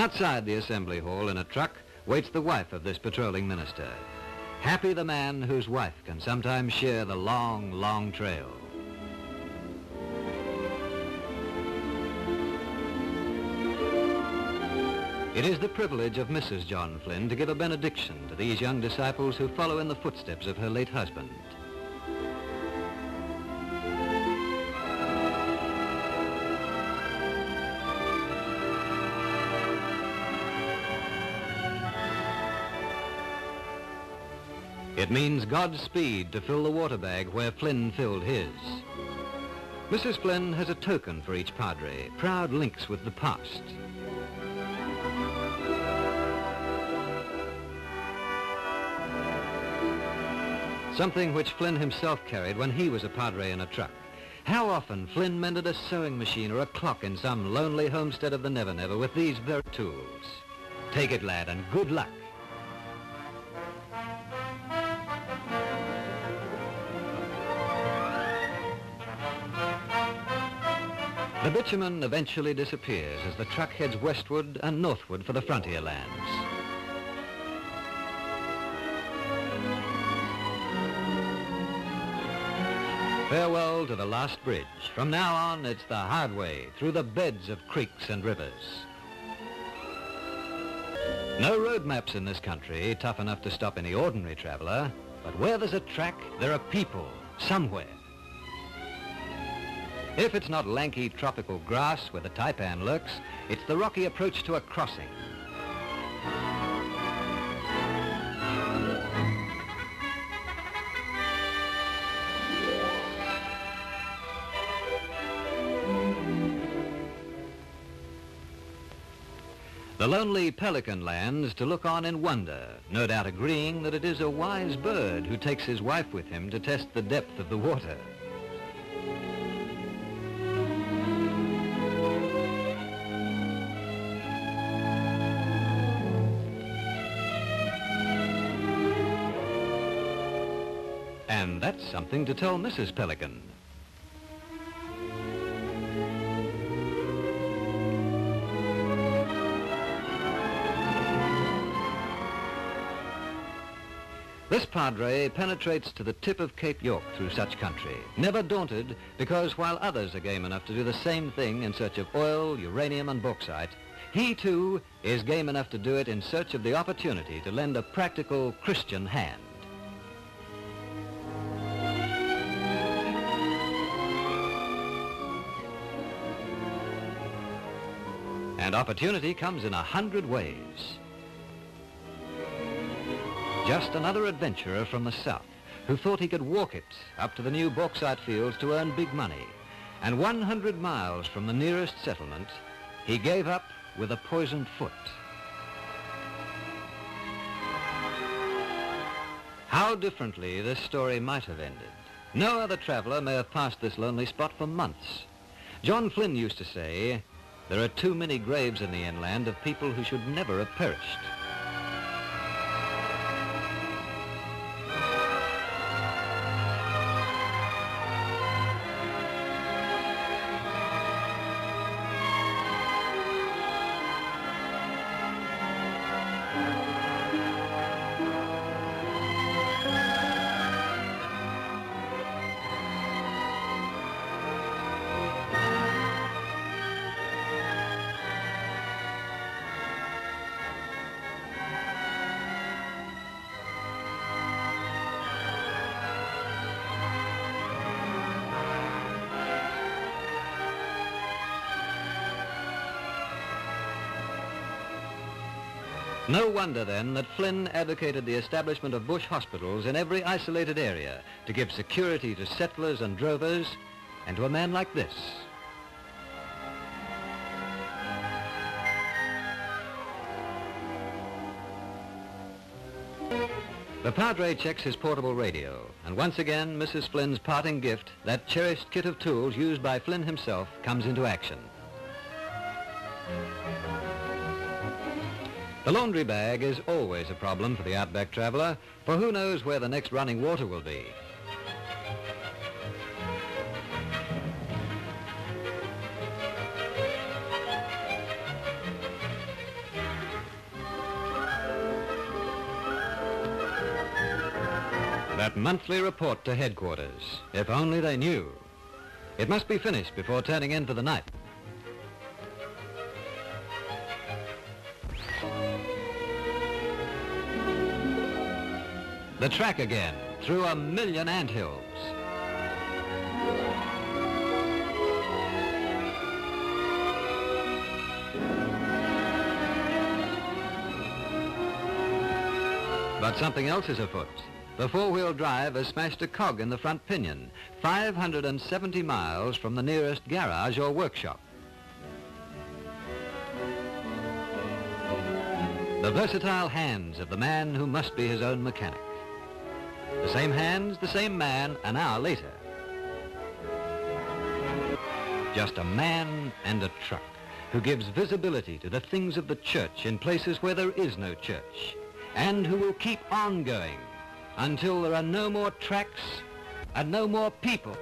Outside the assembly hall in a truck waits the wife of this patrolling minister. Happy the man whose wife can sometimes share the long, long trail. It is the privilege of Mrs. John Flynn to give a benediction to these young disciples who follow in the footsteps of her late husband. It means Godspeed to fill the water bag where Flynn filled his. Mrs. Flynn has a token for each padre, proud links with the past. Something which Flynn himself carried when he was a padre in a truck. How often Flynn mended a sewing machine or a clock in some lonely homestead of the Never Never with these very tools. Take it, lad, and good luck. The bitumen eventually disappears as the truck heads westward and northward for the frontier lands. Farewell to the last bridge. From now on, it's the hard way through the beds of creeks and rivers. No road maps in this country tough enough to stop any ordinary traveler, but where there's a track, there are people somewhere. If it's not lanky tropical grass where the taipan lurks, it's the rocky approach to a crossing. The lonely pelican lands to look on in wonder, no doubt agreeing that it is a wise bird who takes his wife with him to test the depth of the water. And that's something to tell Mrs. Pelican. This padre penetrates to the tip of Cape York through such country, never daunted, because while others are game enough to do the same thing in search of oil, uranium and bauxite, he too is game enough to do it in search of the opportunity to lend a practical Christian hand. And opportunity comes in 100 ways. Just another adventurer from the south who thought he could walk it up to the new bauxite fields to earn big money. And 100 miles from the nearest settlement, he gave up with a poisoned foot. How differently this story might have ended. No other traveler may have passed this lonely spot for months. John Flynn used to say, "There are too many graves in the inland of people who should never have perished." No wonder, then, that Flynn advocated the establishment of bush hospitals in every isolated area to give security to settlers and drovers, and to a man like this. The padre checks his portable radio, and once again, Mrs. Flynn's parting gift, that cherished kit of tools used by Flynn himself, comes into action. The laundry bag is always a problem for the outback traveler, for who knows where the next running water will be. That monthly report to headquarters. If only they knew. It must be finished before turning in for the night. The track again, through 1,000,000 anthills. But something else is afoot. The four-wheel drive has smashed a cog in the front pinion, 570 miles from the nearest garage or workshop. The versatile hands of the man who must be his own mechanic. The same hands, the same man, an hour later. Just a man and a truck who gives visibility to the things of the church in places where there is no church, and who will keep on going until there are no more tracks and no more people.